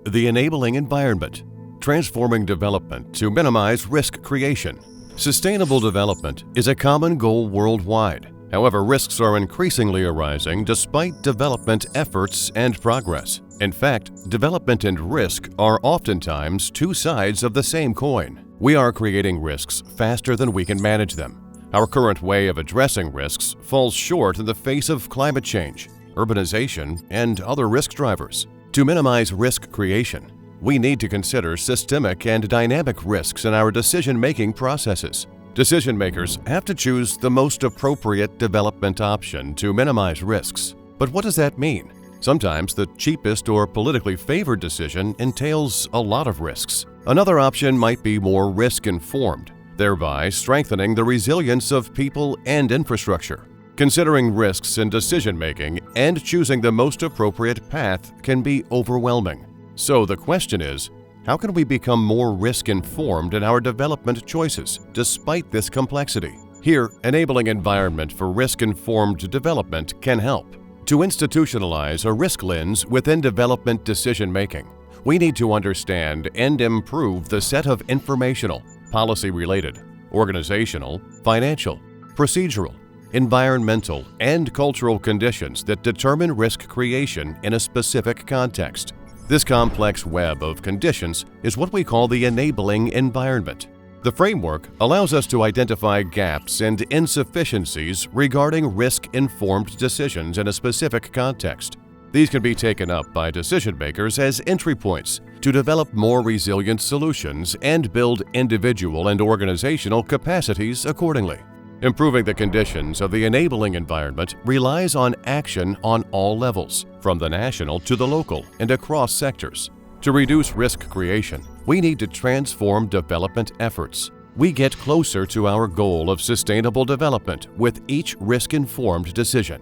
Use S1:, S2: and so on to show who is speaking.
S1: The enabling environment, transforming development to minimize risk creation. Sustainable development is a common goal worldwide. However, risks are increasingly arising despite development efforts and progress. In fact, development and risk are oftentimes two sides of the same coin. We are creating risks faster than we can manage them. Our current way of addressing risks falls short in the face of climate change, urbanization, and other risk drivers. To minimize risk creation, we need to consider systemic and dynamic risks in our decision-making processes. Decision makers have to choose the most appropriate development option to minimize risks. But what does that mean? Sometimes the cheapest or politically favored decision entails a lot of risks. Another option might be more risk-informed, thereby strengthening the resilience of people and infrastructure. Considering risks in decision-making and choosing the most appropriate path can be overwhelming. So the question is, how can we become more risk-informed in our development choices despite this complexity? Here, enabling environment for risk-informed development can help. To institutionalize a risk lens within development decision-making, we need to understand and improve the set of informational, policy-related, organizational, financial, procedural, environmental, and cultural conditions that determine risk creation in a specific context. This complex web of conditions is what we call the enabling environment. The framework allows us to identify gaps and insufficiencies regarding risk-informed decisions in a specific context. These can be taken up by decision makers as entry points to develop more resilient solutions and build individual and organizational capacities accordingly. Improving the conditions of the enabling environment relies on action on all levels, from the national to the local and across sectors. To reduce risk creation, we need to transform development efforts. We get closer to our goal of sustainable development with each risk-informed decision.